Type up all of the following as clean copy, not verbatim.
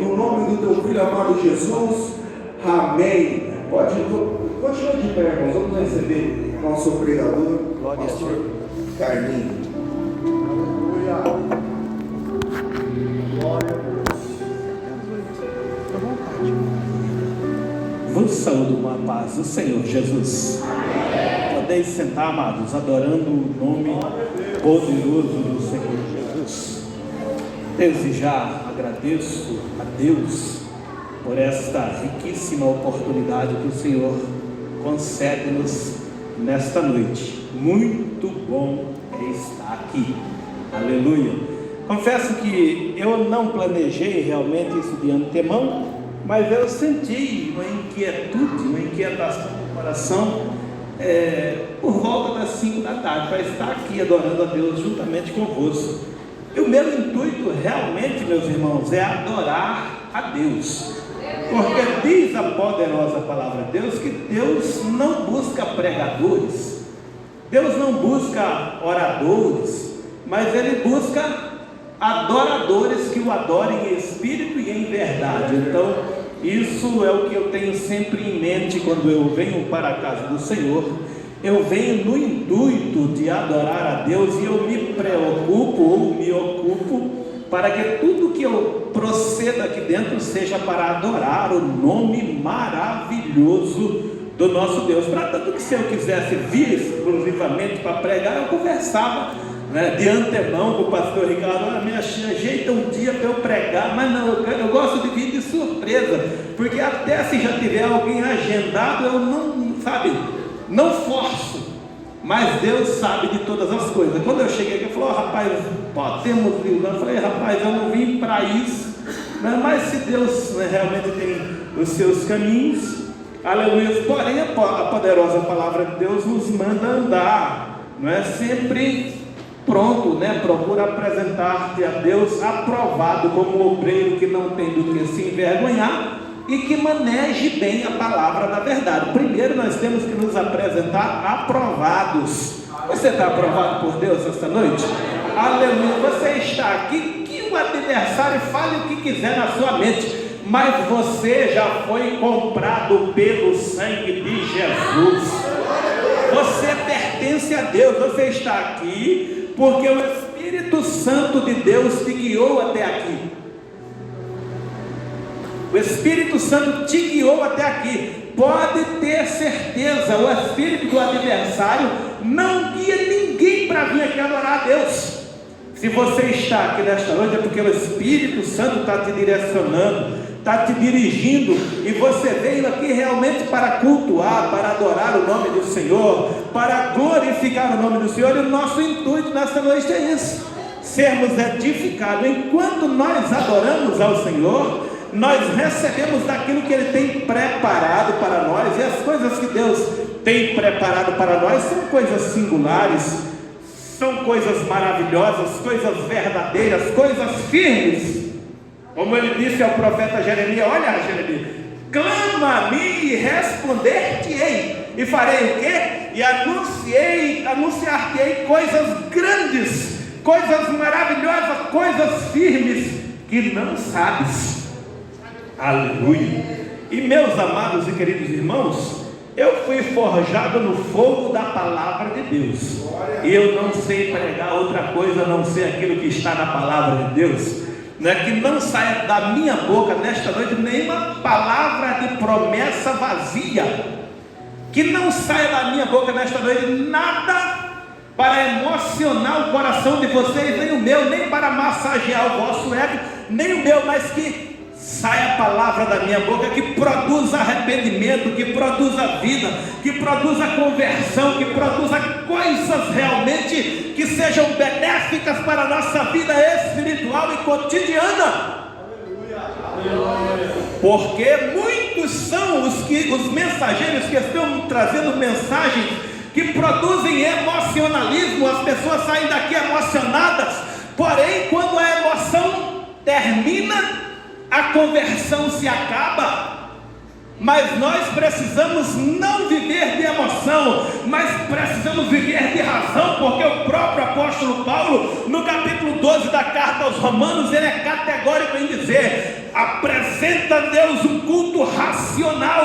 no nome do teu filho amado Jesus, amém. Pode continuar de pé, irmãos, vamos receber nosso pregador, pastor Carlinhos. Aleluia. Glória a Deus. Vos saúdo com a paz do Senhor Jesus. Podeis sentar, amados, adorando o nome poderoso do Senhor Jesus. Desde já agradeço a Deus por esta riquíssima oportunidade que o Senhor concede-nos nesta noite. Muito bom é estar aqui. Aleluia. Confesso que eu não planejei realmente isso de antemão, mas eu senti uma inquietude, uma inquietação no coração por volta das 5 da tarde, para estar aqui adorando a Deus juntamente convosco. E o meu intuito realmente, meus irmãos, é adorar a Deus, porque diz a poderosa palavra de Deus que Deus não busca pregadores, Deus não busca oradores, mas Ele busca adoradores que o adorem em espírito e em verdade. Então, isso é o que eu tenho sempre em mente quando eu venho para a casa do Senhor. Eu venho no intuito de adorar a Deus e eu me preocupo ou me ocupo para que tudo que eu proceda aqui dentro seja para adorar o nome maravilhoso do nosso Deus. Para tanto que se eu quisesse vir exclusivamente para pregar, eu conversava de antemão com o pastor Ricardo, me ajeita um dia para eu pregar, mas não, eu gosto de vir de surpresa, porque até se já tiver alguém agendado, eu não forço, mas Deus sabe de todas as coisas. Quando eu cheguei aqui, eu falei, rapaz, podemos vir? Eu falei, rapaz, eu não vim para isso, mas se Deus realmente tem os seus caminhos, aleluia. Porém, a poderosa palavra de Deus nos manda andar, sempre pronto, procura apresentar-te a Deus aprovado, como obreiro que não tem do que se envergonhar e que maneje bem a palavra da verdade. Primeiro nós temos que nos apresentar aprovados. Você está aprovado por Deus esta noite? Aleluia. Você está aqui, que o adversário fale o que quiser na sua mente, mas você já foi comprado pelo sangue de Jesus. Você pertence a Deus. Você está aqui porque o Espírito Santo de Deus te guiou até aqui. O Espírito Santo te guiou até aqui. Pode ter certeza, o espírito do adversário não guia ninguém para vir aqui adorar a Deus. Se você está aqui nesta noite, é porque o Espírito Santo está te direcionando, está te dirigindo, e você veio aqui realmente para cultuar, para adorar o nome do Senhor, para glorificar o nome do Senhor. E o nosso intuito nesta noite é isso: sermos edificados. Enquanto nós adoramos ao Senhor, nós recebemos daquilo que Ele tem preparado para nós, e as coisas que Deus tem preparado para nós são coisas singulares, são coisas maravilhosas, coisas verdadeiras, coisas firmes. Como Ele disse ao profeta Jeremias: olha, Jeremias, clama a mim e responder-te-ei, e farei o quê? E anunciar-te-ei coisas grandes, coisas maravilhosas, coisas firmes que não sabes. Aleluia. E meus amados e queridos irmãos, eu fui forjado no fogo da palavra de Deus, e eu não sei pregar outra coisa a não ser aquilo que está na palavra de Deus. Que não saia da minha boca nesta noite nenhuma palavra de promessa vazia, que não saia da minha boca nesta noite nada para emocionar o coração de vocês, nem o meu, nem para massagear o vosso ego, nem o meu, mas que saia a palavra da minha boca que produza arrependimento, que produza vida, que produza conversão, que produza coisas realmente que sejam benéficas para a nossa vida espiritual e cotidiana. Porque muitos são os mensageiros que estão trazendo mensagens que produzem emocionalismo. As pessoas saem daqui emocionadas, porém quando a emoção termina, a conversão se acaba. Mas nós precisamos não viver de emoção, mas precisamos viver de razão, porque o próprio apóstolo Paulo, no capítulo 12 da carta aos Romanos, ele é categórico em dizer: apresentemos apresenta a Deus um culto racional,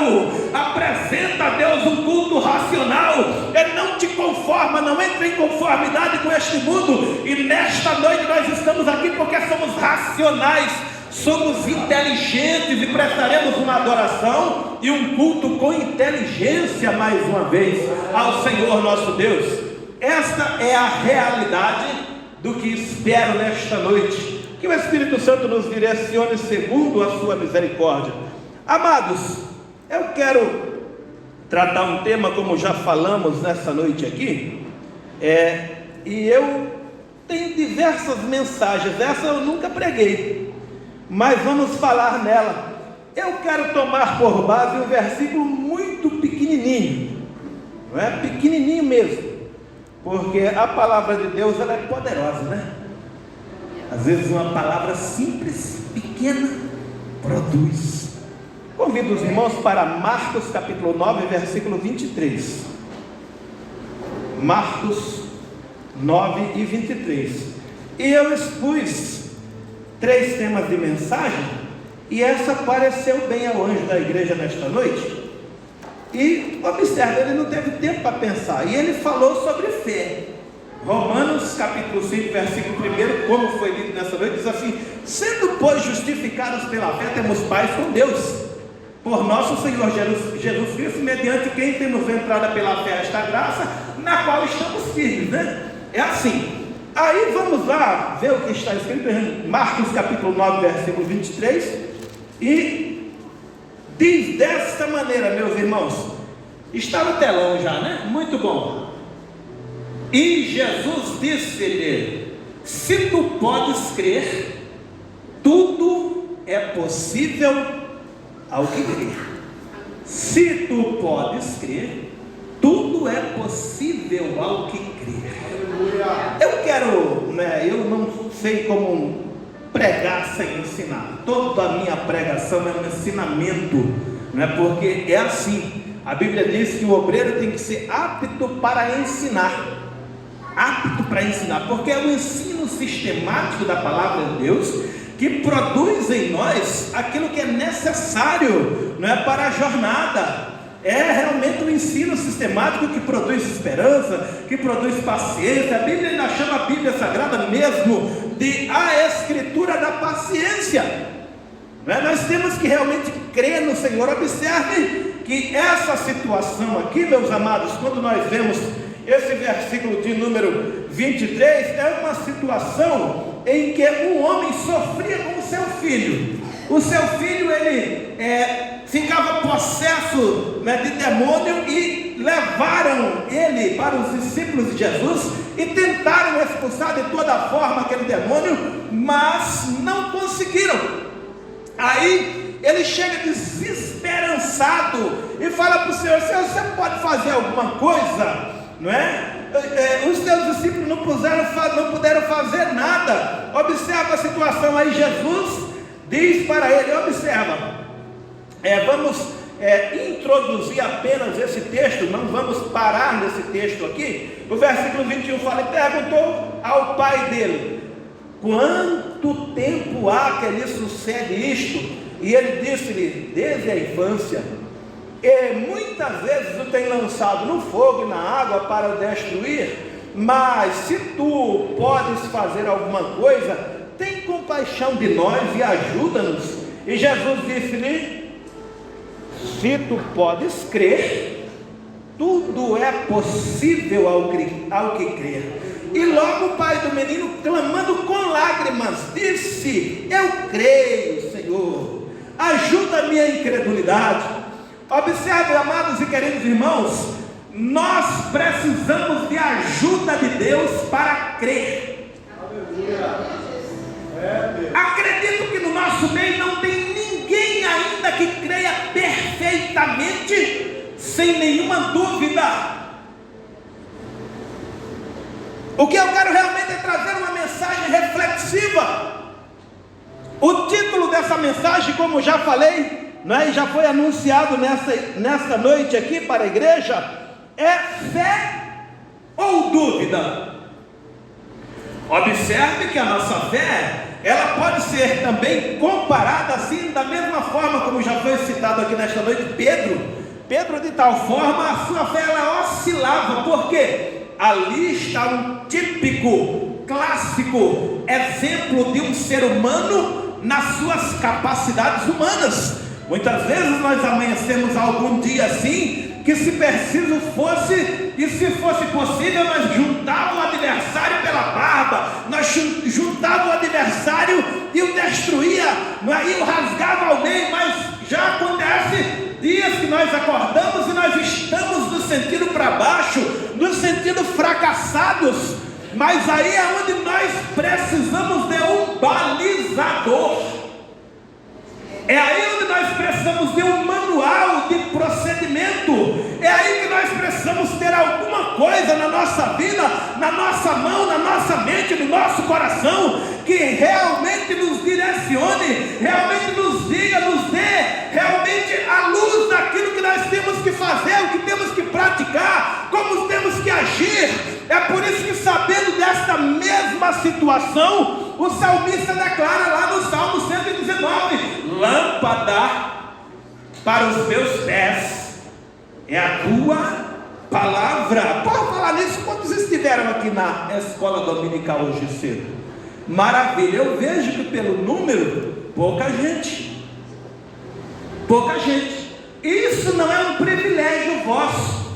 apresenta a Deus um culto racional. Ele não te conforma, não entra em conformidade com este mundo. E nesta noite nós estamos aqui porque somos racionais, somos inteligentes e prestaremos uma adoração e um culto com inteligência mais uma vez ao Senhor nosso Deus. Esta é a realidade do que espero nesta noite. Que o Espírito Santo nos direcione segundo a sua misericórdia. Amados, eu quero tratar um tema, como já falamos nessa noite aqui, e eu tenho diversas mensagens. Essa eu nunca preguei, mas vamos falar nela. Eu quero tomar por base um versículo muito pequenininho, não é? Pequenininho mesmo, porque a palavra de Deus, ela é poderosa, né? Às vezes uma palavra simples, pequena, produz. Convido os irmãos para Marcos capítulo 9, versículo 23. Marcos 9 e 23. E eu expus 3 temas de mensagem, e essa pareceu bem ao anjo da igreja nesta noite. E observe, ele não teve tempo para pensar, e ele falou sobre fé. Romanos capítulo 5, versículo 1, como foi lido nessa noite, diz assim: sendo pois justificados pela fé, temos paz com Deus, por nosso Senhor Jesus Cristo, mediante quem temos entrada pela fé a esta graça, na qual estamos firmes, né? É assim. Aí vamos lá ver o que está escrito em Marcos capítulo 9, versículo 23, e diz desta maneira, meus irmãos. Está no telão já, né? Muito bom. E Jesus disse-lhe: se tu podes crer, tudo é possível ao que crer. Se tu podes crer, tudo é possível ao que crer. Eu quero, eu não sei como pregar sem ensinar. Toda a minha pregação é um ensinamento, porque é assim. A Bíblia diz que o obreiro tem que ser apto para ensinar. Apto para ensinar, porque é o ensino sistemático da palavra de Deus que produz em nós aquilo que é necessário, para a jornada. É realmente um ensino sistemático que produz esperança, que produz paciência. A Bíblia ainda chama a Bíblia Sagrada mesmo de a escritura da paciência. Nós temos que realmente crer no Senhor. Observe que essa situação aqui, meus amados, quando nós vemos esse versículo de número 23, é uma situação em que um homem sofria com o seu filho. O seu filho, ele ficava possesso de demônio, e levaram ele para os discípulos de Jesus e tentaram expulsar de toda forma aquele demônio, mas não conseguiram. Aí ele chega desesperançado e fala para o Senhor: Senhor, você pode fazer alguma coisa? Não é? Os seus discípulos não puderam fazer nada. Observa a situação aí. Jesus diz para ele, observa, vamos introduzir apenas esse texto, não vamos parar nesse texto aqui. O versículo 21 fala: e perguntou ao pai dele: quanto tempo há que lhe sucede isto? E ele disse-lhe: desde a infância, e muitas vezes o tem lançado no fogo e na água para o destruir. Mas se tu podes fazer alguma coisa, tem compaixão de nós e ajuda-nos. E Jesus disse-lhe: se tu podes crer, tudo é possível ao que crer. E logo o pai do menino, clamando com lágrimas, disse: eu creio, Senhor, ajuda a minha incredulidade. Observe, amados e queridos irmãos, nós precisamos de ajuda de Deus para crer. Acredito que no nosso meio não tem ninguém ainda que creia perfeitamente, sem nenhuma dúvida. O que eu quero realmente é trazer uma mensagem reflexiva. O título dessa mensagem, como já falei, e já foi anunciado nessa noite aqui para a igreja, é fé ou dúvida? Observe que a nossa fé, ela pode ser também comparada assim, da mesma forma como já foi citado aqui nesta noite, Pedro de tal forma, a sua fé ela oscilava, porque ali está um típico, clássico exemplo de um ser humano nas suas capacidades humanas. Muitas vezes nós amanhecemos algum dia assim, que se preciso fosse, e se fosse possível, nós juntávamos o adversário pela barba, nós juntávamos o adversário e o destruía, e o rasgava ao meio. Mas já acontece dias que nós acordamos e nós estamos no sentido para baixo, no sentido fracassados, mas aí é onde nós precisamos de um balizador. É aí onde nós precisamos de um manual de procedimento. É aí que nós precisamos ter alguma coisa na nossa vida, na nossa mão, na nossa mente, no nosso coração, que realmente nos direcione, realmente nos diga, nos dê realmente a luz daquilo que nós temos que fazer, o que temos que praticar, como temos que agir. É por isso que, sabendo desta mesma situação, o salmista declara lá no Salmo 119: lâmpada para os meus pés é a tua palavra. Por falar nisso, quantos estiveram aqui na escola dominical hoje cedo? Maravilha. Eu vejo que pelo número, pouca gente. Isso não é um privilégio vosso,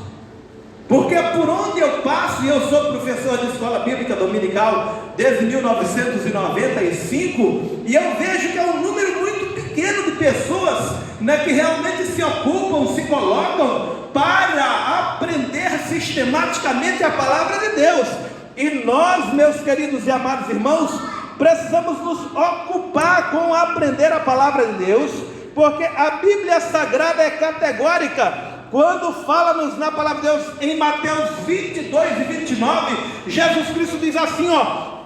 porque por onde eu passo, e eu sou professor de escola bíblica dominical desde 1995, e eu vejo que é um número muito pequeno de pessoas, né, que realmente se ocupam, se colocam para aprender sistematicamente a palavra de Deus. E nós, meus queridos e amados irmãos, precisamos nos ocupar com aprender a palavra de Deus, porque a Bíblia Sagrada é categórica. Quando fala-nos na palavra de Deus, em Mateus 22 e 29, Jesus Cristo diz assim,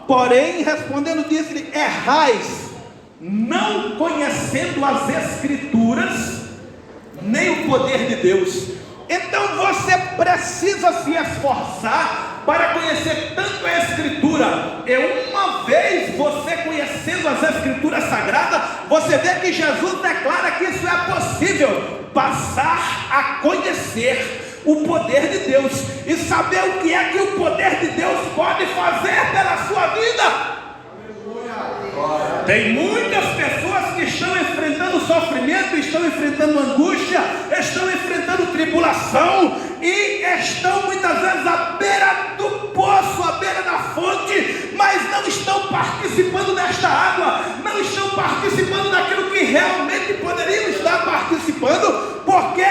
porém, respondendo, disse-lhe: errais, não conhecendo as Escrituras, nem o poder de Deus. Então você precisa se esforçar para conhecer tanto a Escritura. E uma vez você conhecendo as Escrituras Sagradas, você vê que Jesus declara que isso é possível. Passar a conhecer o poder de Deus e saber o que é que o poder de Deus pode fazer pela sua vida. Tem muitas pessoas que estão enfrentando sofrimento, estão enfrentando angústia, estão enfrentando tribulação e estão muitas vezes à beira do poço, à beira da fonte, mas não estão participando desta água, não estão participando daquilo que realmente poderiam estar participando, porque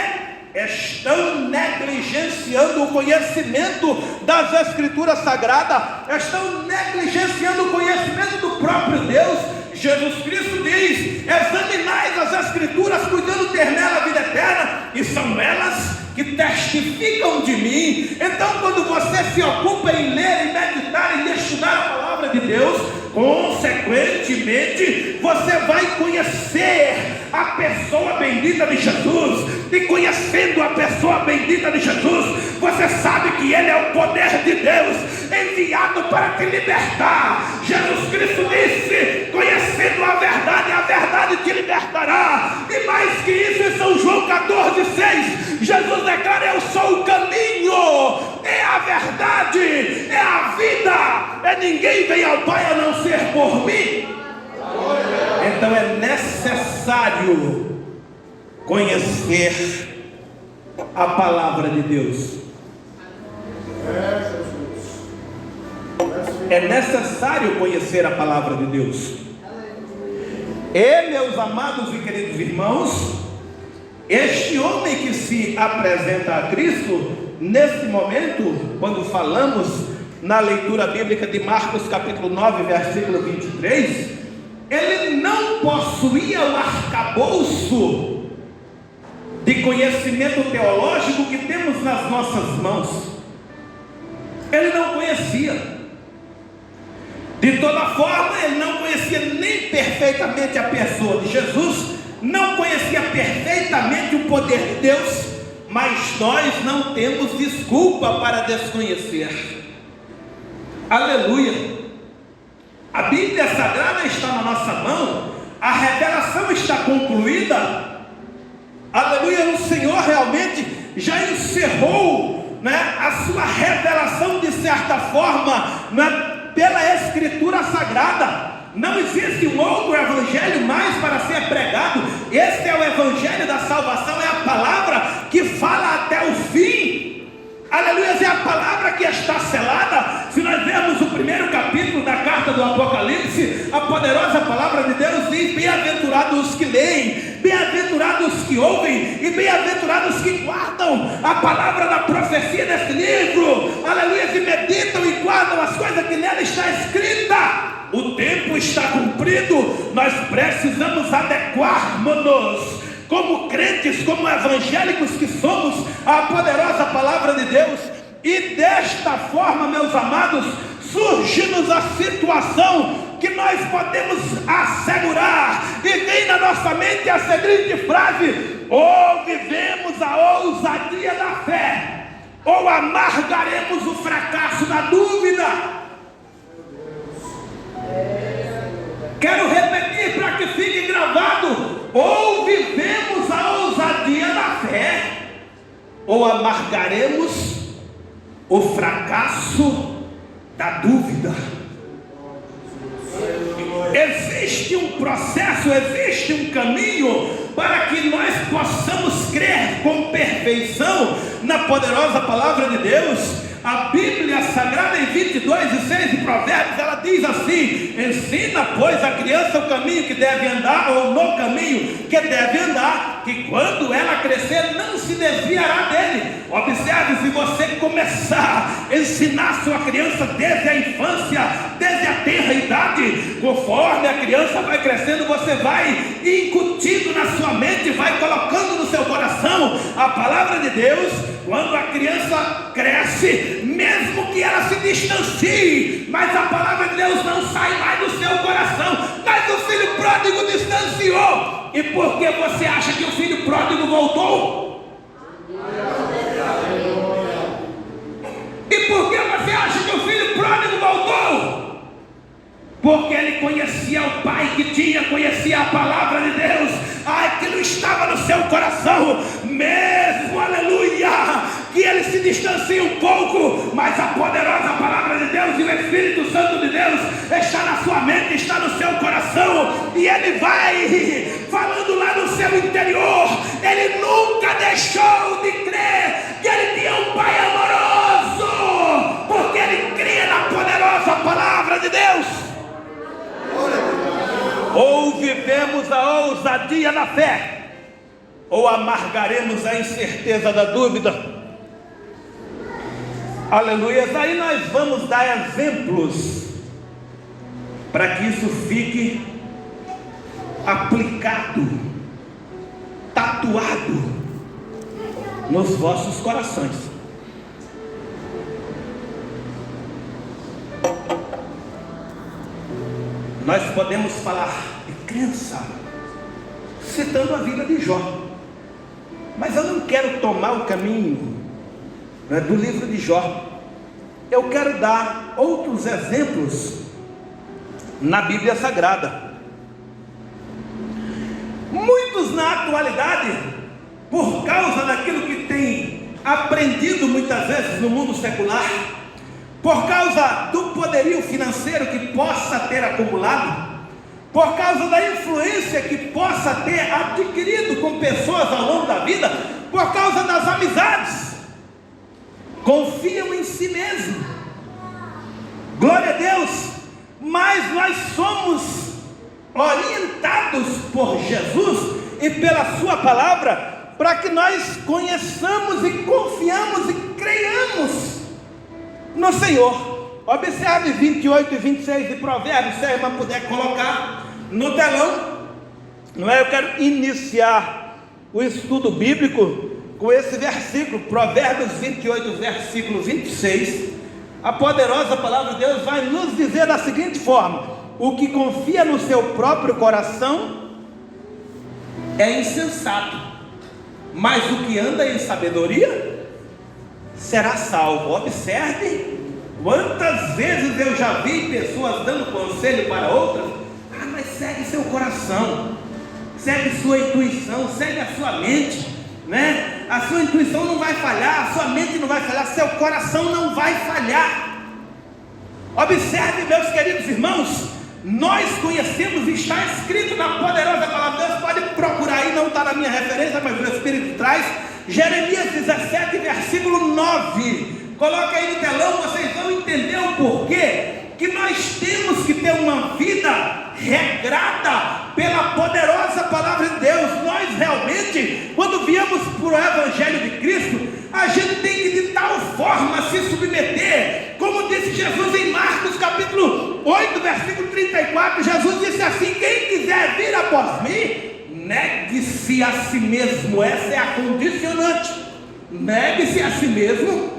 estão negligenciando o conhecimento das Escrituras Sagradas, estão negligenciando o conhecimento do próprio Deus. Jesus Cristo diz: examinais as Escrituras, cuidando ter nela a vida eterna, e são elas que testificam de mim. Então, quando você se ocupa em ler, em meditar, em estudar a palavra de Deus, consequentemente, você vai conhecer a pessoa bendita de Jesus. E conhecendo a pessoa bendita de Jesus, você sabe que Ele é o poder de Deus enviado para te libertar. Jesus Cristo disse: conhecendo a verdade te libertará. E mais que isso, em São João 14,6, Jesus declara: eu sou o caminho, é a verdade, é a vida, ninguém vem ao Pai a não ser por mim. Então é necessário conhecer a palavra de Deus. É necessário conhecer a palavra de Deus. E, meus amados e queridos irmãos, este homem que se apresenta a Cristo, nesse momento, quando falamos na leitura bíblica de Marcos capítulo 9, versículo 23, ele não possuía o arcabouço de conhecimento teológico que temos nas nossas mãos. Ele não conhecia. De toda forma, ele não conhecia nem perfeitamente a pessoa de Jesus, não conhecia perfeitamente o poder de Deus, mas nós não temos desculpa para desconhecer. Aleluia! A Bíblia Sagrada está na nossa mão, a revelação está concluída. Aleluia, o Senhor realmente já encerrou, né, a sua revelação de certa forma, né, pela Escritura Sagrada. Não existe um outro evangelho mais para ser pregado. Este é o evangelho da salvação, é a palavra que fala até o fim. Aleluia, é a palavra que está selada. Se nós vermos o primeiro capítulo da carta do Apocalipse, a poderosa palavra de Deus diz: bem-aventurados os que leem, bem-aventurados os que ouvem e bem-aventurados os que guardam a palavra da profecia desse livro. Aleluia, que meditam e guardam as coisas que nela está escrita. O tempo está cumprido, nós precisamos adequar-nos como crentes, como evangélicos que somos, à poderosa palavra de Deus. E desta forma, meus amados, surge-nos a situação que nós podemos assegurar, e vem na nossa mente a seguinte frase: ou vivemos a ousadia da fé, ou amargaremos o fracasso da dúvida. Quero repetir para que fique gravado: ou vivemos a ousadia da fé, ou amargaremos o fracasso da dúvida. Existe um processo, existe um caminho para que nós possamos crer com perfeição na poderosa palavra de Deus. A Bíblia Sagrada, em 22:6 de Provérbios, ela diz assim: ensina, pois, a criança o caminho que deve andar, ou no caminho que deve andar, que quando ela crescer não se desviará dele. Observe, se você começar a ensinar sua criança desde a infância, desde a tenra idade, conforme a criança vai crescendo, você vai incutindo na sua mente, vai colocando no seu coração a palavra de Deus. Quando a criança cresce, mesmo que ela se distancie, mas a palavra de Deus não sai mais do seu coração. Mas o filho pródigo distanciou. E por que você acha que o filho pródigo voltou? E por que você acha que o filho pródigo voltou? Porque ele conhecia o pai que tinha, conhecia a palavra de Deus. Aquilo estava no seu coração, mesmo, aleluia, que ele se distancia um pouco, mas a poderosa palavra de Deus e o Espírito Santo de Deus está na sua mente, está no seu coração, e ele vai falando lá no seu interior. Ele nunca deixou de crer que ele tinha um pai amoroso, porque ele cria na poderosa palavra de Deus. Ou vivemos a ousadia da fé, ou amargaremos a incerteza da dúvida. Aleluia. Aí nós vamos dar exemplos para que isso fique aplicado, tatuado nos vossos corações. Nós podemos falar de crença, citando a vida de Jó, mas eu não quero tomar o caminho, né, do livro de Jó. Eu quero dar outros exemplos na Bíblia Sagrada. Muitos na atualidade, por causa daquilo que tem aprendido muitas vezes no mundo secular, por causa do poderio financeiro que possa ter acumulado, por causa da influência que possa ter adquirido com pessoas ao longo da vida, por causa das amizades, confiam em si mesmo. Glória a Deus. Mas nós somos orientados por Jesus e pela sua palavra para que nós conheçamos e confiamos e creiamos no Senhor. Observe 28 e 26 de Provérbios, se a irmã puder colocar no telão. Não é? Eu quero iniciar o estudo bíblico com esse versículo, Provérbios 28, versículo 26. A poderosa palavra de Deus vai nos dizer da seguinte forma: o que confia no seu próprio coração é insensato, mas o que anda em sabedoria será salvo. Observe Quantas vezes eu já vi pessoas dando conselho para outras? Mas segue seu coração, segue sua intuição, segue a sua mente, né? A sua intuição não vai falhar, a sua mente não vai falhar, seu coração não vai falhar. Observe, meus queridos irmãos, nós conhecemos, está escrito na poderosa palavra de Deus, pode procurar aí, não está na minha referência, mas o Espírito traz, Jeremias 17, versículo 9, coloca aí no telão, vocês vão entender o porquê que nós temos que ter uma vida regrada pela poderosa palavra de Deus. Nós realmente, quando viemos para o Evangelho de Cristo, a gente tem que de tal forma se submeter, como disse Jesus em Marcos capítulo 8, versículo 34, Jesus disse assim: quem quiser vir após mim, negue-se a si mesmo. Essa é a condicionante, negue-se a si mesmo,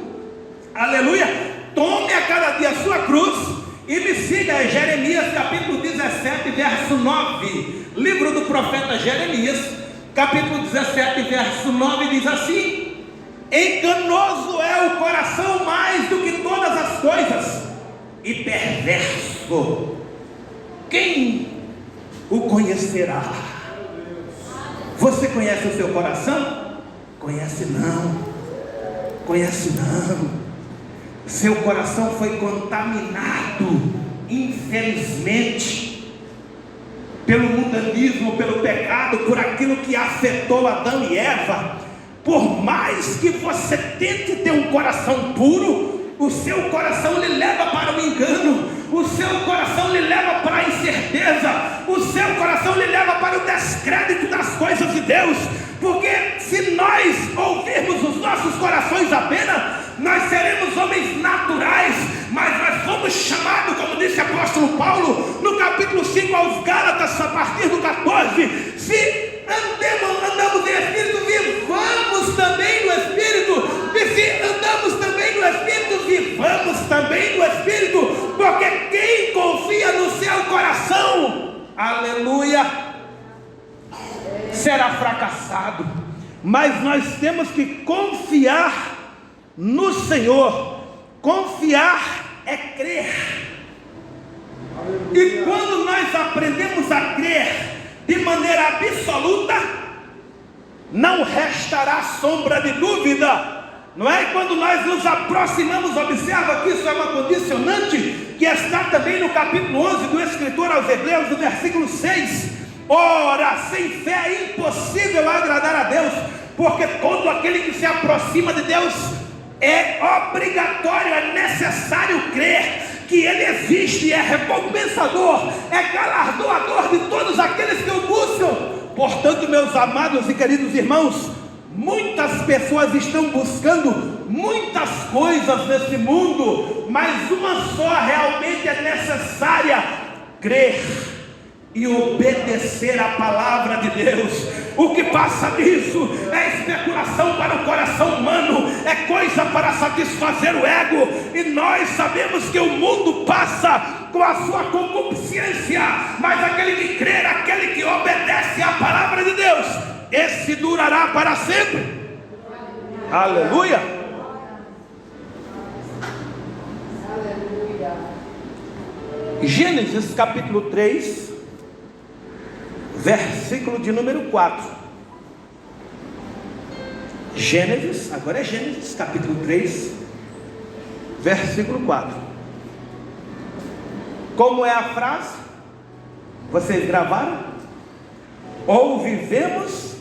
aleluia, tome a cada dia a sua cruz e me siga. Jeremias capítulo 17, verso 9, livro do profeta Jeremias, capítulo 17, verso 9, diz assim: enganoso é o coração mais do que todas as coisas, e perverso, quem o conhecerá? Você conhece o seu coração? Conhece não, conhece não. Seu coração foi contaminado, infelizmente, pelo mundanismo, pelo pecado, por aquilo que afetou Adão e Eva. Por mais que você tente ter um coração puro, o seu coração lhe leva para o engano, o seu coração lhe leva para a incerteza, o seu coração lhe leva para o descrédito das coisas de Deus. Porque se nós ouvirmos os nossos corações apenas, nós seremos homens naturais, mas nós fomos chamados, como disse o apóstolo Paulo no capítulo 5 aos Gálatas, a partir do 14, se andamos em Espírito, vivamos também no Espírito. E se andamos também no Espírito, vivamos também no Espírito, porque quem confia no seu coração, aleluia, será fracassado. Mas nós temos que confiar no Senhor. Confiar é crer. E quando nós aprendemos a crer de maneira absoluta, não restará sombra de dúvida, não é? Quando nós nos aproximamos, observa que isso é uma condicionante que está também no capítulo 11 do escritor aos Hebreus, no versículo 6. Ora, sem fé é impossível agradar a Deus, porque todo aquele que se aproxima de Deus é obrigatório, é necessário crer que Ele existe, é recompensador, é galardoador de todos aqueles que o buscam. Portanto, meus amados e queridos irmãos, muitas pessoas estão buscando muitas coisas nesse mundo, mas uma só realmente é necessária: crer e obedecer a palavra de Deus. O que passa disso é especulação para o coração humano, é coisa para satisfazer o ego. E nós sabemos que o mundo passa com a sua concupiscência, mas aquele que crer, aquele que obedece à palavra de Deus, esse durará para sempre. Aleluia. Gênesis capítulo 3, versículo de número 4. Gênesis, agora é Gênesis capítulo 3, versículo 4. Como é a frase? Vocês gravaram? Ou vivemos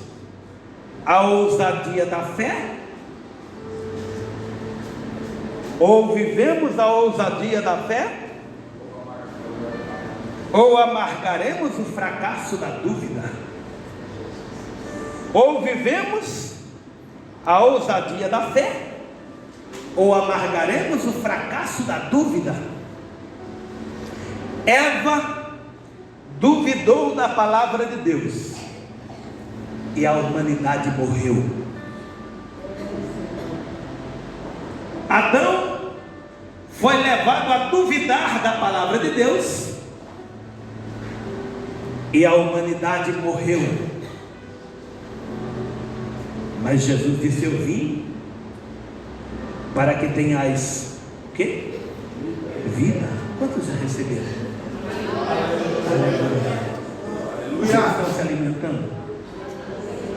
a ousadia da fé, ou vivemos a ousadia da fé, ou amargaremos o fracasso da dúvida. Ou vivemos a ousadia da fé, ou amargaremos o fracasso da dúvida. Eva duvidou da palavra de Deus e a humanidade morreu. Adão foi levado a duvidar da palavra de Deus e a humanidade morreu. Mas Jesus disse: eu vim para que tenhais o quê? vida. Quantos já receberam? Vocês estão se alimentando?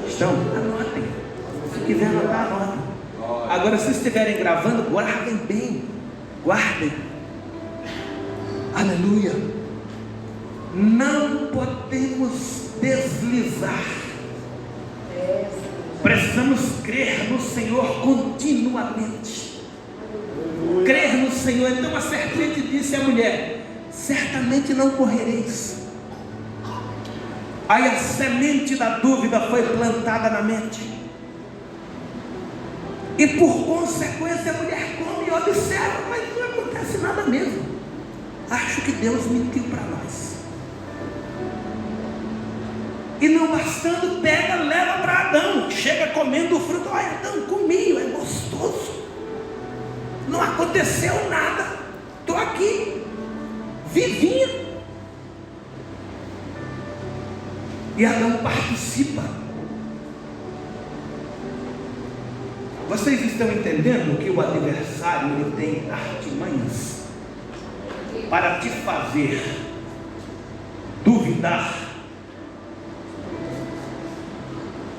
Estão? Anotem. Se quiser anotar, anotem. Agora, se estiverem gravando, guardem bem. Guardem. Aleluia. Não podemos deslizar. Precisamos crer no Senhor continuamente. Crer no Senhor. Então a serpente disse à mulher: certamente não morrereis. Aí a semente da dúvida foi plantada na mente, e por consequência a mulher come e observa, mas não acontece nada mesmo. Acho que Deus mentiu para nós. E não bastando, pega, leva para Adão, chega comendo o fruto. Olha, Adão, comi, é gostoso, não aconteceu nada, estou aqui, vivinho. E Adão participa. Vocês estão entendendo que o adversário ele tem artimanhas para te fazer duvidar?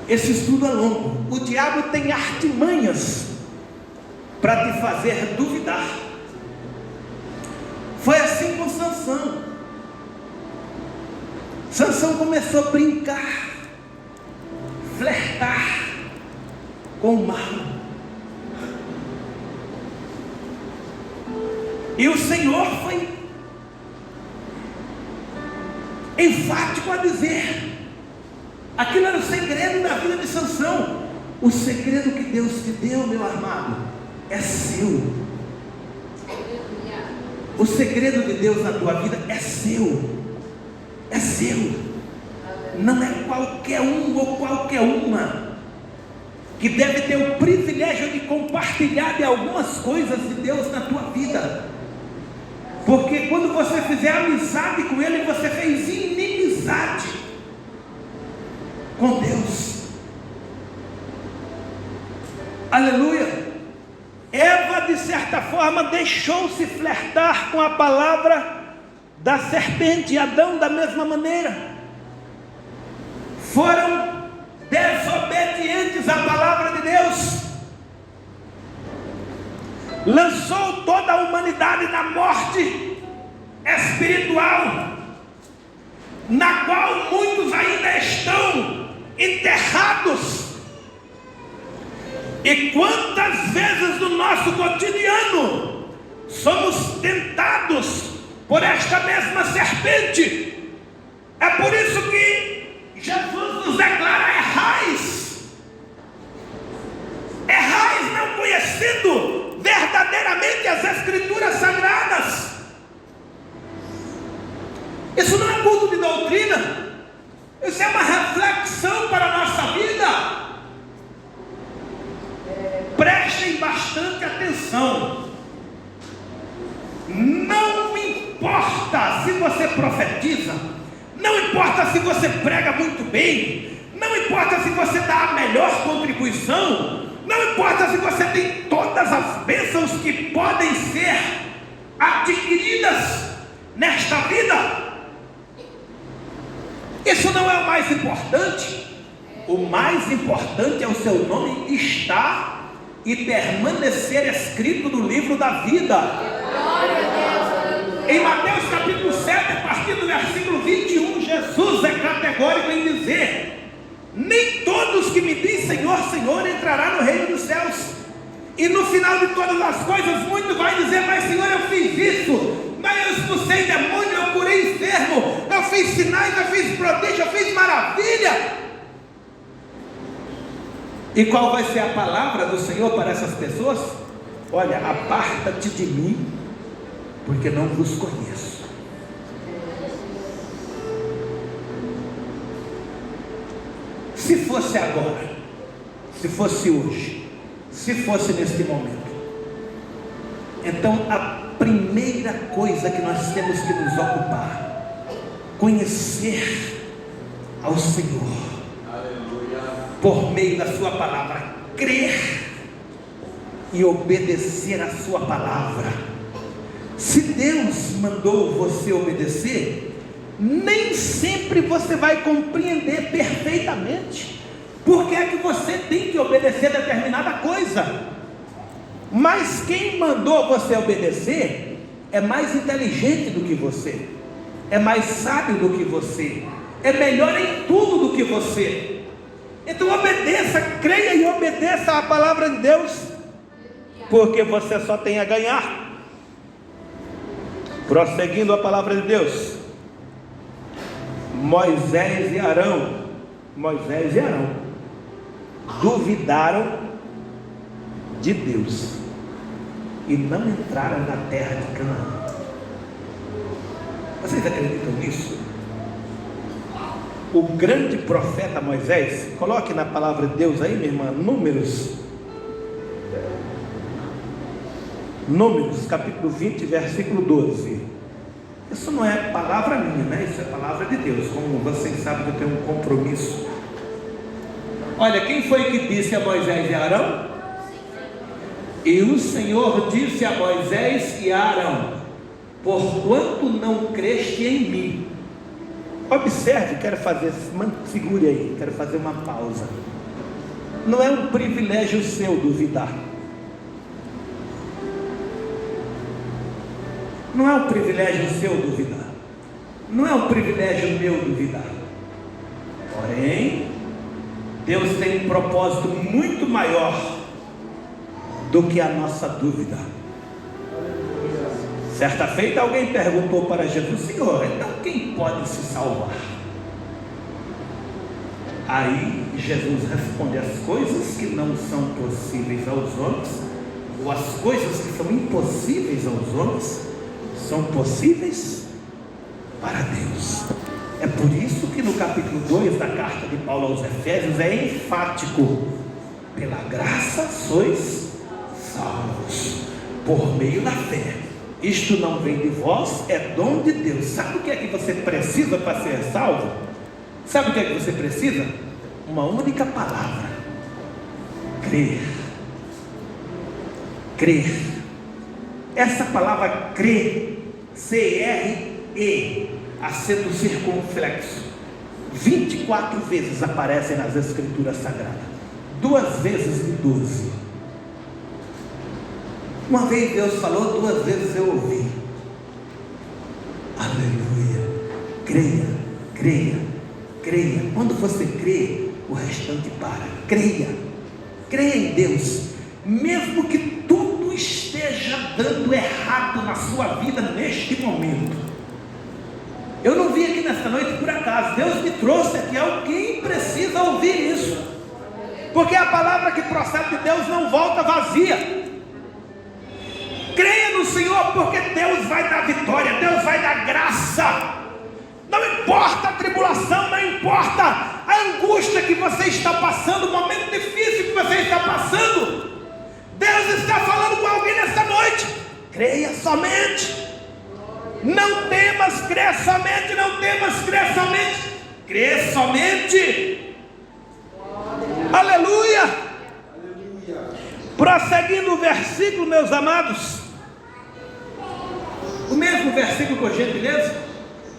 Esse estudo é longo. O diabo tem artimanhas para te fazer duvidar. Foi assim com Sansão. Sansão começou a brincar, flertar com o mal. E o Senhor foi enfático a dizer: aquilo era o segredo da vida de Sansão. O segredo que Deus te deu, meu amado, é seu. O segredo de Deus na tua vida é seu. É seu. Não é qualquer um ou qualquer uma que deve ter o privilégio de compartilhar de algumas coisas de Deus na tua vida. Porque quando você fizer amizade com Ele, você fez inimizade com Deus. Aleluia. Eva, de certa forma, deixou-se flertar com a palavra da serpente, e Adão da mesma maneira. Foram desobedientes à palavra de Deus. Lançou toda a humanidade na morte espiritual, na qual muitos ainda estão enterrados. E quantas vezes no nosso cotidiano somos tentados por esta mesma serpente. É por isso que Jesus nos declara: errais. Errais não conhecendo verdadeiramente as Escrituras Sagradas. Isso não é culto de doutrina, isso é uma reflexão para a nossa vida. Prestem bastante atenção. Não importa se você profetiza, não importa se você prega muito bem, não importa se você dá a melhor contribuição, não importa se você tem todas as bênçãos que podem ser adquiridas nesta vida. Isso não é o mais importante. O mais importante é o seu nome estar e permanecer escrito no livro da vida. Em Mateus capítulo 7, a partir do versículo 21, Jesus é categórico em dizer: nem todos que me dizem Senhor, Senhor entrará no reino dos céus. E no final de todas as coisas, muitos vai dizer: mas Senhor, eu fiz isso, mas eu expulsei demônio, eu curei enfermo, eu fiz sinais, eu fiz prodígio, eu fiz maravilha. E qual vai ser a palavra do Senhor para essas pessoas? Olha, aparta-te de mim, porque não vos conheço. Se fosse agora, se fosse hoje, se fosse neste momento, então a primeira coisa que nós temos que nos ocupar, conhecer ao Senhor por meio da sua palavra, crer e obedecer a sua palavra, Se Deus mandou você obedecer, nem sempre você vai compreender perfeitamente porque é que você tem que obedecer determinada coisa. Mas quem mandou você obedecer é mais inteligente do que você, é mais sábio do que você, é melhor em tudo do que você. Então obedeça, creia e obedeça a palavra de Deus, porque você só tem a ganhar. Prosseguindo a palavra de Deus, Moisés e Arão duvidaram de Deus e não entraram na terra de Canaã. Vocês acreditam nisso? O grande profeta Moisés, coloque na palavra de Deus aí, minha irmã, Números capítulo 20, versículo 12. Isso não é palavra minha, né? Isso é palavra de Deus. Como vocês sabem que eu tenho um compromisso. Olha, quem foi que disse a Moisés e a Arão? E o Senhor disse a Moisés e a Arão: porquanto não creste em mim. Observe, segure aí, quero fazer uma pausa. Não é um privilégio seu duvidar. Não é um privilégio seu duvidar. Não é um privilégio meu duvidar. Porém, Deus tem um propósito muito maior do que a nossa dúvida. Certa feita alguém perguntou para Jesus: Senhor, então quem pode se salvar? Aí Jesus responde: as coisas que não são possíveis aos homens, ou as coisas que são impossíveis aos homens, são possíveis para Deus. É por isso que no capítulo 2 da carta de Paulo aos Efésios é enfático: pela graça sois salvos, por meio da fé. Isto não vem de vós, é dom de Deus. Sabe o que é que você precisa para ser salvo? Sabe o que é que você precisa? Uma única palavra: crer. Crer. Essa palavra crer, C-R-E, acento circunflexo, 24 vezes aparecem nas Escrituras Sagradas, 2 vezes de 12. Uma vez Deus falou, 2 vezes eu ouvi. Aleluia. Creia, creia, creia. Quando você crê, o restante para. Creia, creia em Deus, mesmo que tudo esteja dando errado na sua vida neste momento. Eu não vim aqui nesta noite por acaso. Deus me trouxe aqui. Alguém precisa ouvir isso, porque a palavra que procede de Deus não volta vazia. Creia no Senhor, porque Deus vai dar vitória, Deus vai dar graça. Não importa a tribulação, não importa a angústia que você está passando, o momento difícil que você está passando, Deus está falando com alguém nesta noite: creia somente. Não temas, crê somente. Não temas, crê somente. Crê somente. Aleluia. Prosseguindo o versículo, meus amados, o mesmo versículo, por gentileza.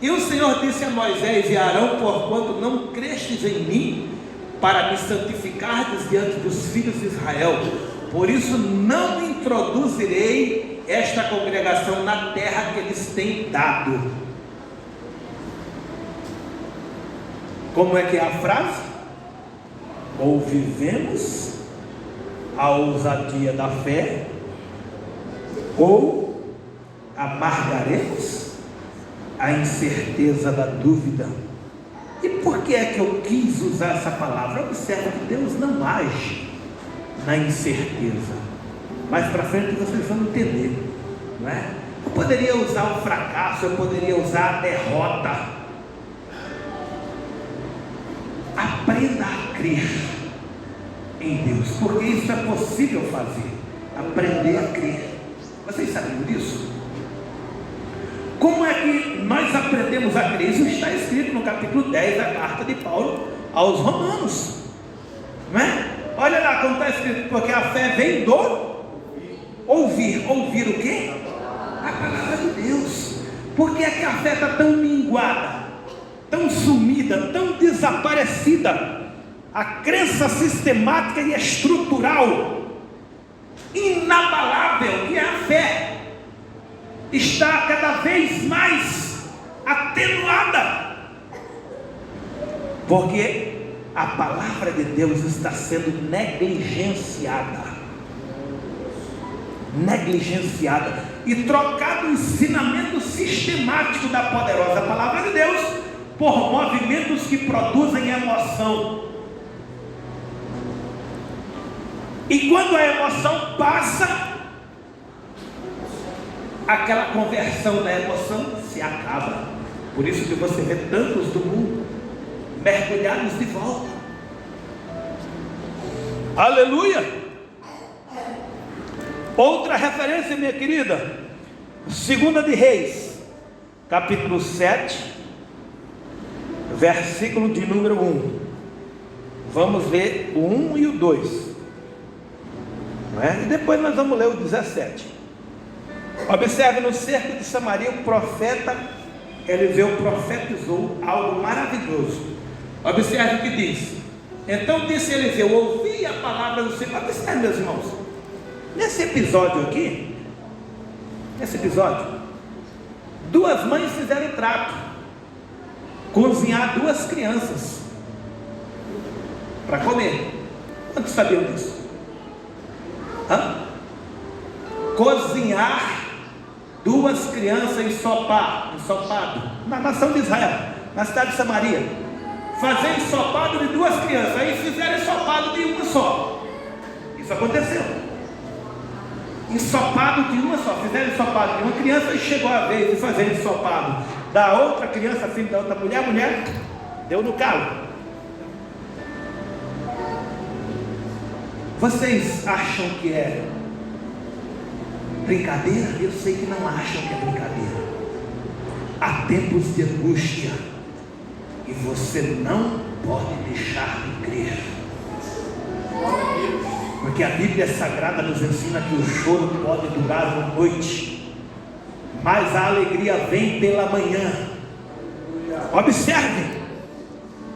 E o Senhor disse a Moisés e a Arão: porquanto não crestes em mim, para me santificardes diante dos filhos de Israel, por isso não introduzirei esta congregação na terra que eles têm dado. Como é que é a frase? Ou vivemos a ousadia da fé, ou amargaremos a incerteza da dúvida. E por que é que eu quis usar essa palavra? Observe que Deus não age na incerteza. Mais para frente vocês vão entender, não é? Eu poderia usar o fracasso, eu poderia usar a derrota. Aprenda a crer em Deus, porque isso é possível fazer. Aprender a crer. Vocês sabiam disso? Como é que nós aprendemos a crer? Isso está escrito no capítulo 10 da carta de Paulo aos Romanos, não é? Olha lá como está escrito: porque a fé vem do ouvir. Ouvir o quê? A palavra Por que é que a fé está tão minguada, tão sumida, tão desaparecida? A crença sistemática e estrutural, inabalável, que é a fé, está cada vez mais atenuada, porque a palavra de Deus está sendo negligenciada, e trocado o ensinamento sistemático da poderosa palavra de Deus por movimentos que produzem emoção. E quando a emoção passa, aquela conversão da emoção se acaba. Por isso que você vê tantos do mundo mergulhados de volta. Aleluia! Outra referência, minha querida, 2 de Reis, capítulo 7, versículo de número 1. Vamos ler o 1 e o 2. E depois nós vamos ler o 17. Observe, no cerco de Samaria, o profeta Eliseu profetizou algo maravilhoso. Observe o que diz. Então disse Eliseu: ouvi a palavra do Senhor. Observe, meus irmãos, nesse episódio aqui, duas mães fizeram trato, cozinhar duas crianças para comer. Quantos sabiam disso? Cozinhar duas crianças ensopado na nação de Israel, na cidade de Samaria. Fazer ensopado de duas crianças. Aí fizeram ensopado de uma só. Isso aconteceu. Ensopado de uma só. Fizeram ensopado de uma criança e chegou a vez de fazer ensopado da outra criança, filho da outra mulher. A mulher deu no calo. Vocês acham que é brincadeira? Eu sei que não acham que é brincadeira. Há tempos de angústia e você não pode deixar de crer, porque a Bíblia Sagrada nos ensina que o choro pode durar uma noite, mas a alegria vem pela manhã. Observe,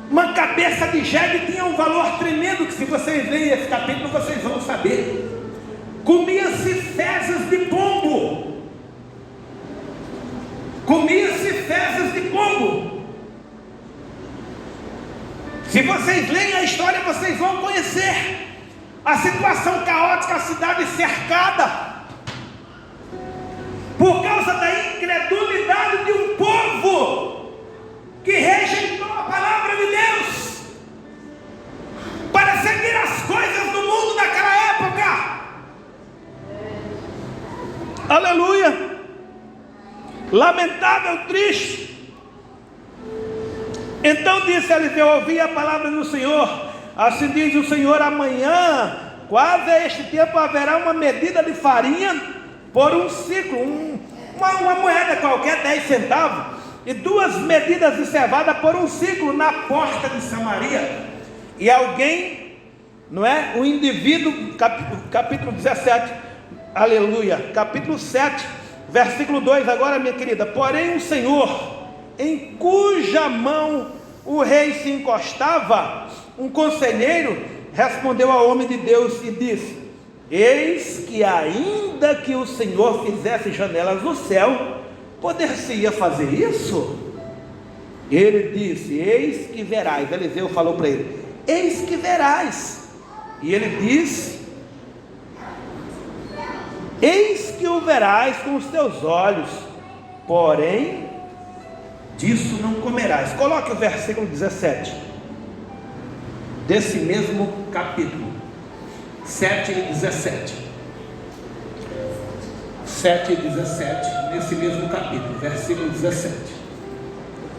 uma cabeça de jegue tinha um valor tremendo, que se vocês lerem esse capítulo vocês vão saber. Comia-se fezes de pombo. Se vocês lerem a história, vocês vão conhecer a situação caótica, a cidade cercada, por causa da incredulidade de um povo que rejeitou a palavra de Deus para seguir as coisas do mundo naquela época. Aleluia! Lamentável, triste. Então disse Eliseu: ouvi a palavra do Senhor. Assim diz o Senhor: amanhã, quase a este tempo, haverá uma medida de farinha por um ciclo, uma moeda qualquer, 10 centavos, e 2 medidas de cevada por um ciclo na porta de Samaria. E alguém, o indivíduo, capítulo 17, aleluia, capítulo 7, versículo 2, agora, minha querida: porém o Senhor, em cuja mão o rei se encostava, um conselheiro, respondeu ao homem de Deus e disse: eis que ainda que o Senhor fizesse janelas no céu, poder-se-ia fazer isso? Ele disse: eis que verás. Eliseu falou para ele: eis que verás. E ele disse: eis que o verás com os teus olhos, porém disso não comerás. Coloque o versículo 17 desse mesmo capítulo, 7 e 17. 7 e 17, nesse mesmo capítulo, versículo 17.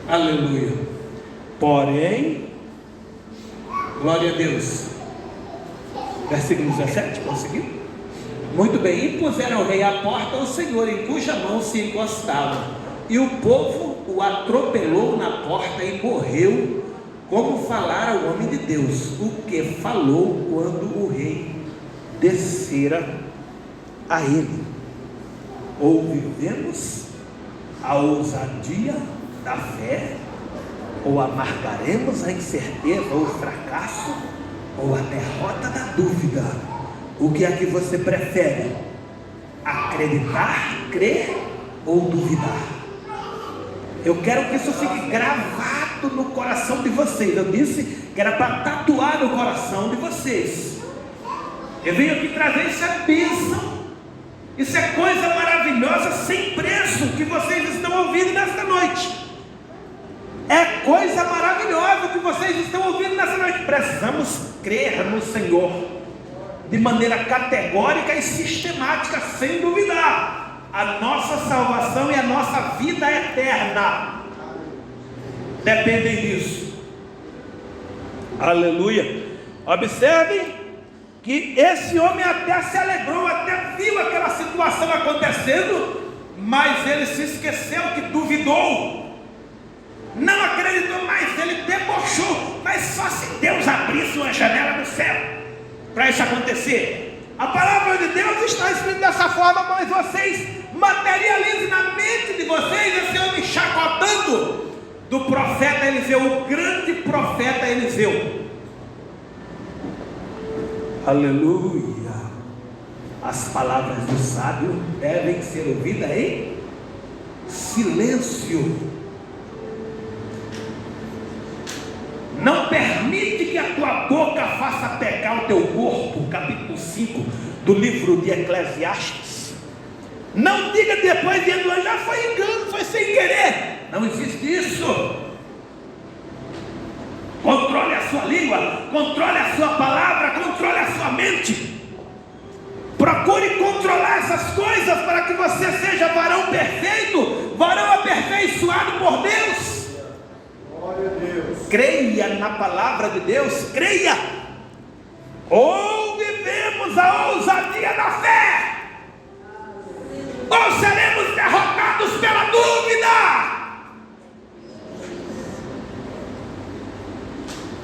Aleluia. Porém, glória a Deus. Versículo 17, conseguiu? Muito bem. E puseram o rei à porta ao Senhor, em cuja mão se encostava, e o povo o atropelou na porta e morreu, como falara o homem de Deus, o que falou quando o rei descera a ele. Ou vivemos a ousadia da fé, ou amargaremos a incerteza ou o fracasso, ou a derrota da dúvida? O que é que você prefere? Acreditar, crer ou duvidar? Eu quero que isso fique gravado no coração de vocês. Eu disse que era para tatuar no coração de vocês. Eu venho aqui trazer isso, é bênção. Isso é coisa maravilhosa, sem preço, que vocês estão ouvindo nesta noite. É coisa maravilhosa que vocês estão ouvindo nessa noite. Precisamos crer no Senhor de maneira categórica e sistemática, sem duvidar. A nossa salvação e a nossa vida eterna dependem disso. Aleluia. Observem que esse homem até se alegrou, até viu aquela situação acontecendo, mas ele se esqueceu, que duvidou, não acreditou mais, ele debochou. Mas só se Deus abrisse uma janela do céu para isso acontecer. A palavra de Deus está escrita dessa forma, mas vocês materializem na mente de vocês esse homem chacotando do profeta Eliseu, o grande profeta Eliseu. Aleluia. As palavras do sábio devem ser ouvidas em silêncio. Não permite que a tua boca faça pecar o teu corpo. Capítulo 5 do livro de Eclesiastes. Não diga depois dizendo, já foi engano, foi sem querer. Não existe isso. Controle a sua língua, controle a sua palavra, controle a sua mente. Procure controlar essas coisas para que você seja varão perfeito, varão aperfeiçoado por Deus. Glória a Deus. Creia na palavra de Deus, creia. Ou vivemos a ousadia da fé, ou seremos derrotados pela dúvida.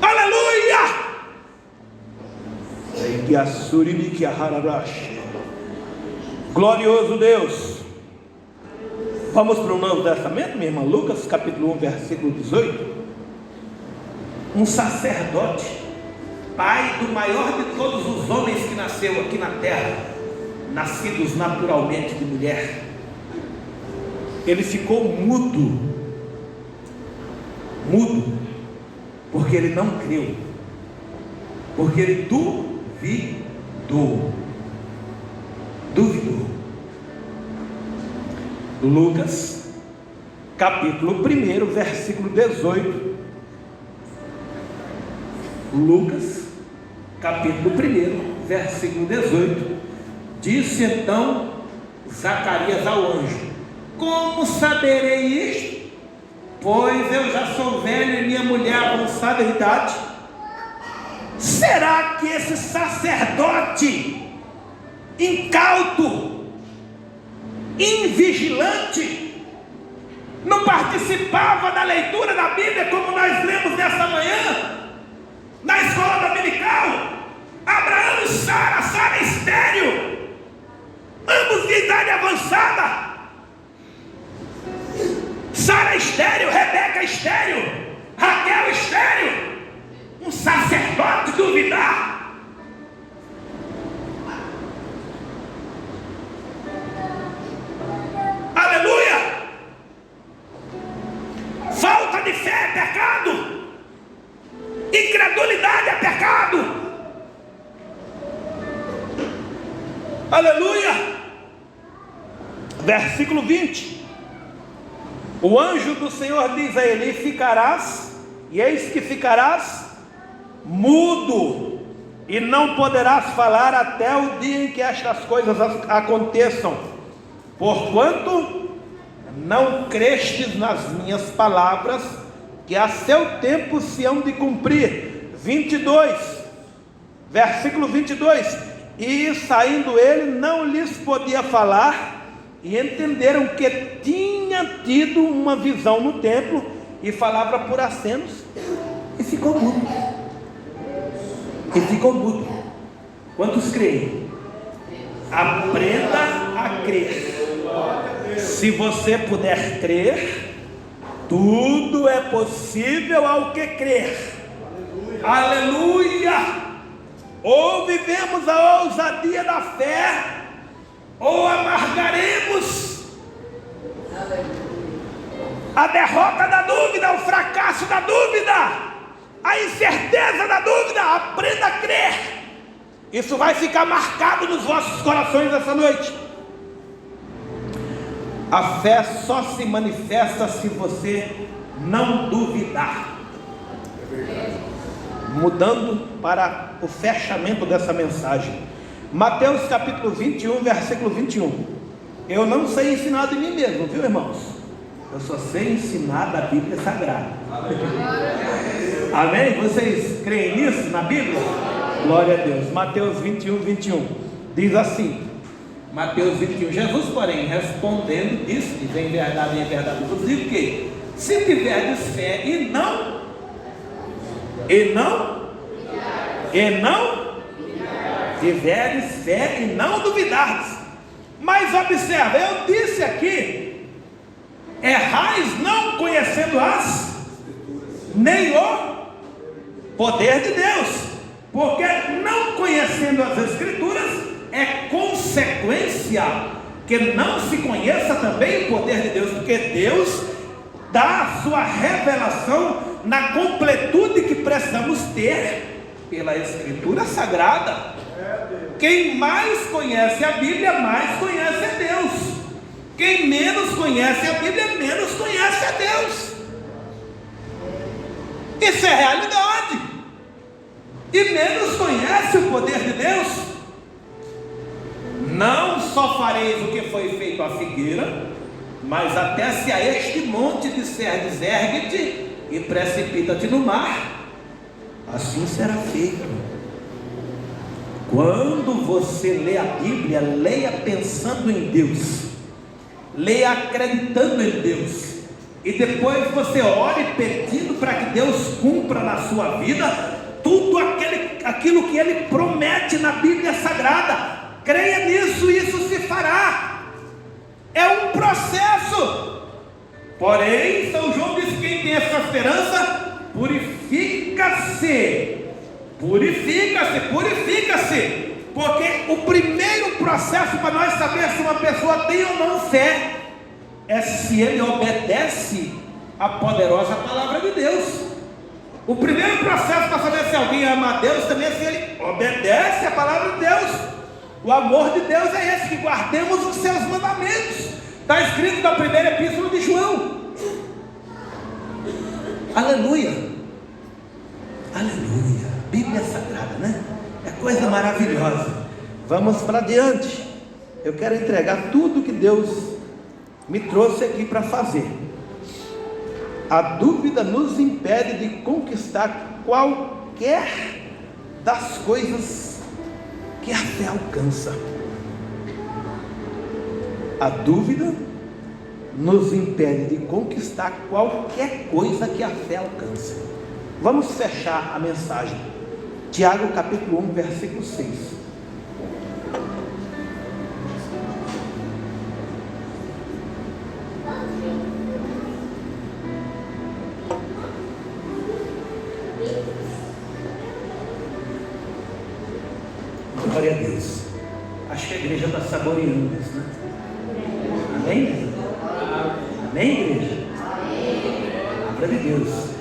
Aleluia! Glorioso Deus. Vamos para o Novo Testamento, minha irmã. Lucas capítulo 1, versículo 18. Um sacerdote, pai do maior de todos os homens que nasceu aqui na terra, nascidos naturalmente de mulher, ele ficou mudo, porque ele não creu, porque ele duvidou. Lucas capítulo 1, versículo 18. Lucas capítulo 1, versículo 18. Disse então Zacarias ao anjo: como saberei isto? Pois eu já sou velho e minha mulher avançada em idade. Será que esse sacerdote incauto, invigilante, não participava da leitura da Bíblia como nós lemos nessa manhã na escola dominical? Abraão e Sara, Sara estéril, ambos de idade avançada. Sara estéril, Rebeca estéril, Raquel estéril. Um sacerdote duvidar. Aleluia. Falta de fé é pecado, incredulidade é pecado. Aleluia. Versículo 20. O anjo do Senhor diz a ele: ficarás, e eis que ficarás mudo, e não poderás falar até o dia em que estas coisas aconteçam, porquanto não crestes nas minhas palavras, que a seu tempo se hão de cumprir. 22, versículo 22. E saindo ele, não lhes podia falar, e entenderam que tinha tido uma visão no templo, e falava por acenos, e ficou mudo. Quantos creem? Aprenda a crer. Se você puder crer, tudo é possível ao que crer. Aleluia! Ou vivemos a ousadia da fé, ou amargaremos a derrota da dúvida, o fracasso da dúvida, a incerteza da dúvida. Aprenda a crer. Isso vai ficar marcado nos vossos corações essa noite. A fé só se manifesta se você não duvidar. Mudando para o fechamento dessa mensagem, Mateus capítulo 21, versículo 21. Eu não sei ensinar de mim mesmo, viu, irmãos? Eu só sei ensinar da Bíblia Sagrada. Amém? Vocês creem nisso na Bíblia? Glória a Deus. Mateus 21, 21 diz assim: Mateus 21, Jesus, porém, respondendo, disse: em verdade vos digo que, se tiverdes fé e não tiverdes fé e não duvidardes. Mas observa, eu disse aqui: errais não conhecendo nem o poder de Deus, porque não conhecendo as Escrituras é consequência que não se conheça também o poder de Deus, porque Deus dá a sua revelação na completude que precisamos ter pela Escritura Sagrada. Quem mais conhece a Bíblia, mais conhece a Deus. Quem menos conhece a Bíblia, menos conhece a Deus. Isso é realidade. E menos conhece o poder de Deus. Não só fareis o que foi feito à figueira, mas até se a este monte disserdes: ergue-te e precipita-te no mar, assim será feito. Quando você lê a Bíblia, leia pensando em Deus, leia acreditando em Deus, e depois você ore pedindo para que Deus cumpra na sua vida tudo aquilo que Ele promete na Bíblia Sagrada. Creia nisso, isso se fará. É um processo. Porém, São João diz: quem tem essa esperança, purifica-se. Porque o primeiro processo para nós saber se uma pessoa tem ou não fé é se ele obedece a poderosa palavra de Deus. O primeiro processo para saber se alguém ama a Deus também é se ele obedece a palavra de Deus. O amor de Deus é esse, que guardemos os seus mandamentos. Está escrito na primeira epístola de João. Aleluia. Aleluia. Bíblia Sagrada, né? É coisa maravilhosa. Vamos para diante. Eu quero entregar tudo que Deus me trouxe aqui para fazer. A dúvida nos impede de conquistar qualquer das coisas que a fé alcança. A dúvida nos impede de conquistar qualquer coisa que a fé alcança. Vamos fechar a mensagem. Tiago capítulo 1, versículo 6. Glória a Deus. Acho que a igreja está saboreando isso, né? Amém? Amém, igreja? Glória a Deus.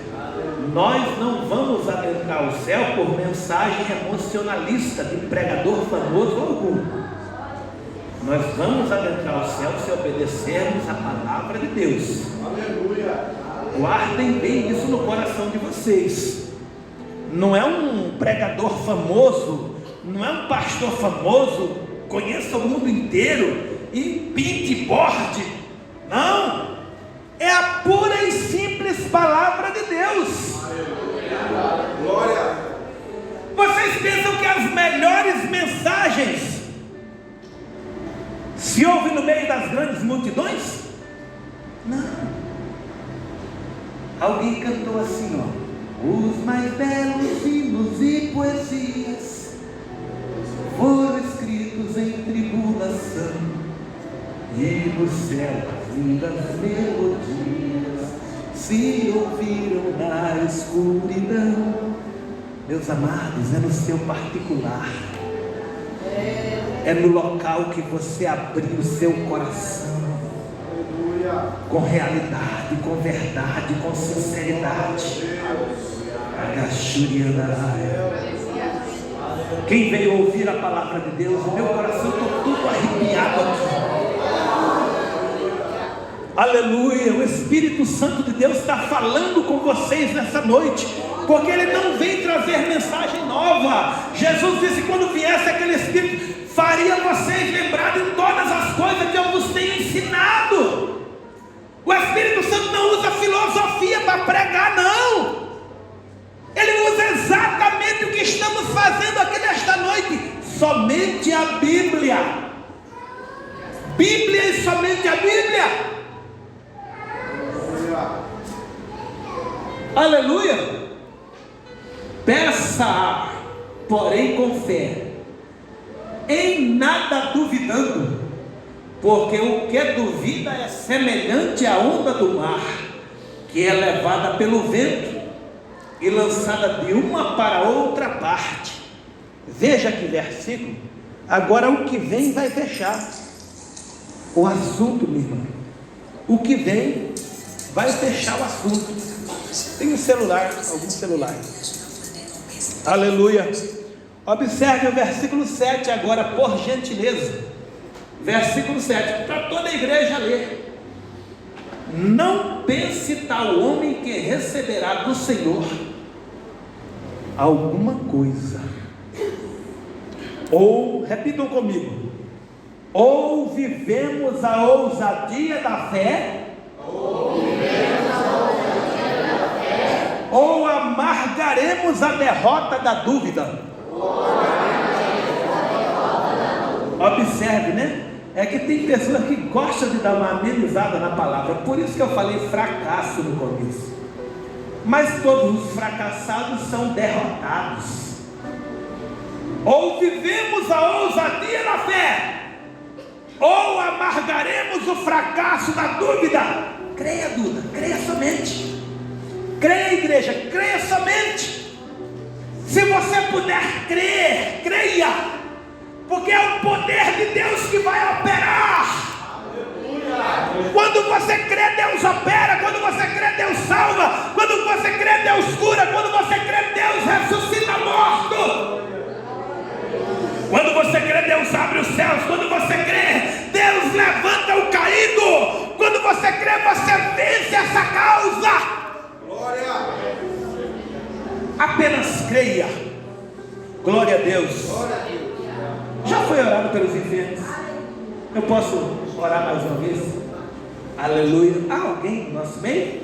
Nós não vamos adentrar o céu por mensagem emocionalista de pregador famoso algum. Nós vamos adentrar o céu se obedecermos a palavra de Deus. Aleluia. Guardem bem isso no coração de vocês. Não é um pregador famoso, não é um pastor famoso, conheça o mundo inteiro e pinte e borde. Não, é a pura e simples palavra de Deus. Glória. Vocês pensam que as melhores mensagens se ouvem no meio das grandes multidões? Não. Alguém cantou assim, ó: os mais belos hinos e poesias foram escritos em tribulação e no céu lindas melodias se ouviram na escuridão. Meus amados, é no seu particular, é no local que você abrir o seu coração com realidade, com verdade, com sinceridade. Quem veio ouvir a palavra de Deus, o meu coração está tudo arrepiado aqui. Aleluia, o Espírito Santo de Deus está falando com vocês nessa noite, porque Ele não vem trazer mensagem nova. Jesus disse que quando viesse aquele Espírito, faria vocês lembrar de todas as coisas que eu vos tenho ensinado. O Espírito Santo não usa filosofia para pregar, não. Ele usa exatamente o que estamos fazendo aqui nesta noite, somente a Bíblia. Bíblia e somente a Bíblia. Aleluia. Peça, porém com fé, em nada duvidando, porque o que duvida é semelhante à onda do mar, que é levada pelo vento e lançada de uma para outra parte. Veja que versículo. Agora o que vem vai fechar o assunto, meu irmão. O que vem vai fechar o assunto. Tem um celular, alguns celulares. Aleluia. Observe o versículo 7 agora, por gentileza. Versículo 7, para toda a igreja ler. Não pense tal homem que receberá do Senhor alguma coisa. Ou, repitam comigo, ou vivemos a ousadia da fé, ou amargaremos a derrota da dúvida. Observe, né? É que tem pessoas que gostam de dar uma amenizada na palavra. Por isso que eu falei fracasso no começo. Mas todos os fracassados são derrotados. Ou vivemos a ousadia da fé, ou amargaremos o fracasso da dúvida. Creia, Duda, creia somente. Creia, igreja, creia somente. Se você puder crer, creia. Porque é o poder de Deus que vai operar. Quando você crê, Deus opera. Quando você crê, Deus salva. Quando você crê, Deus cura. Quando você crê, Deus ressuscita morto. Quando você crê, Deus abre os céus. Quando você crê, Deus levanta o caído. Quando você crê, você vence essa causa. Glória. Apenas creia. Glória a Deus. Glória a Deus. Já foi orado pelos enfermos? Eu posso orar mais uma vez? Aleluia. Há alguém no nosso meio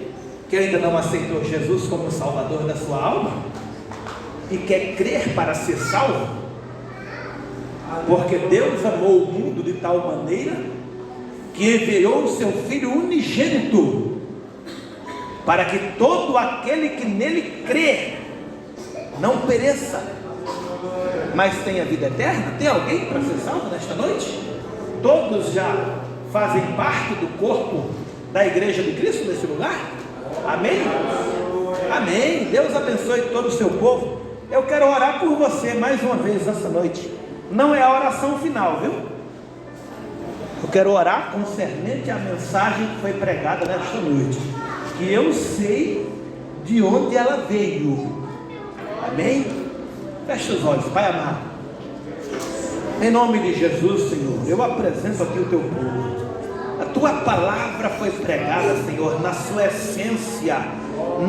que ainda não aceitou Jesus como Salvador da sua alma? E quer crer para ser salvo? Porque Deus amou o mundo de tal maneira que enviou o seu Filho unigênito, para que todo aquele que nele crê não pereça, mas tenha vida eterna. Tem alguém para ser salvo nesta noite? Todos já fazem parte do corpo da igreja de Cristo nesse lugar? Amém? Amém. Deus abençoe todo o seu povo. Eu quero orar por você mais uma vez nessa noite. Não é a oração final, viu? Eu quero orar concernente à mensagem que foi pregada nesta noite, que eu sei de onde ela veio. Amém? Feche os olhos, Pai amado. Em nome de Jesus, Senhor, eu apresento aqui o teu povo. A tua palavra foi pregada, Senhor, na sua essência,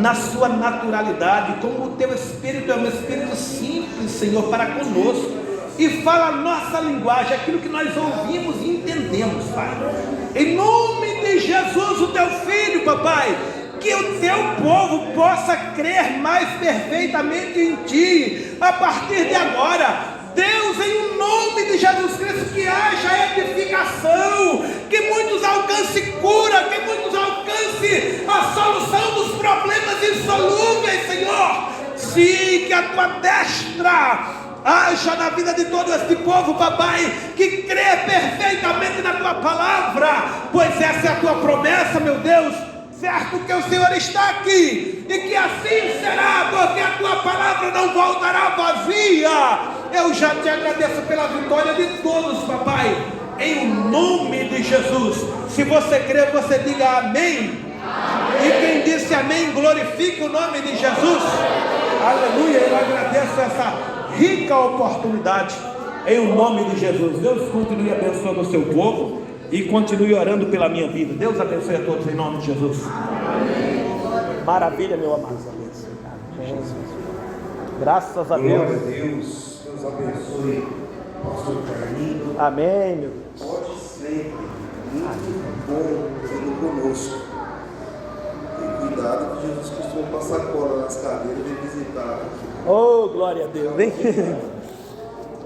na sua naturalidade, como o teu Espírito é um Espírito simples, Senhor, para conosco, e fala a nossa linguagem, aquilo que nós ouvimos e entendemos, Pai. Em nome de Jesus, o teu Filho, Papai, que o teu povo possa crer mais perfeitamente em Ti, a partir de agora. Deus, em o nome de Jesus Cristo, que haja edificação, que muitos alcancem cura, que muitos alcancem a solução dos problemas insolúveis, Senhor. Sim, que a tua destra, Haja na vida de todo este povo, papai, que crê perfeitamente na tua palavra, pois essa é a tua promessa, meu Deus. Certo que o Senhor está aqui, e que assim será, porque a tua palavra não voltará vazia. Eu já te agradeço pela vitória de todos, papai, em nome de Jesus. Se você crê, você diga amém. E quem disse amém, glorifique o nome de Jesus. Aleluia. Eu agradeço essa rica oportunidade em nome de Jesus. Deus continue abençoando o seu povo e continue orando pela minha vida. Deus abençoe a todos em nome de Jesus. Maravilha, meu amado. Graças a Deus. Glória a Deus. Deus abençoe o pastor Carlinhos. Amém, meu Deus. Pode sempre. Muito bom tê-lo conosco. E cuidado que Jesus costuma passar cola nas cadeiras e visitar. Oh, glória a Deus, hein?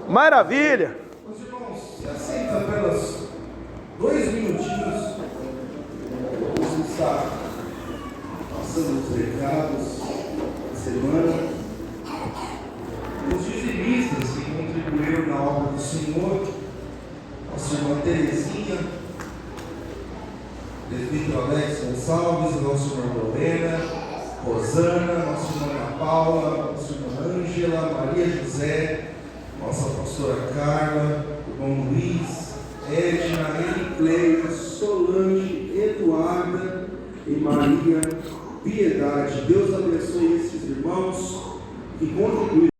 Maravilha. Meus irmãos, se aceita apenas 2 minutinhos. Vamos estar passando os recados da semana. Os dizimistas que contribuíram na obra do Senhor, nossa irmã Terezinha, presbítero Alex Gonçalves, nossa irmã Lorena, Rosana, nossa irmã Ana Paula, nossa irmã Ângela, Maria José, nossa pastora Carla, irmão Luiz, Edna, Ericleia, Solange, Eduarda e Maria Piedade. Deus abençoe esses irmãos que contribuíram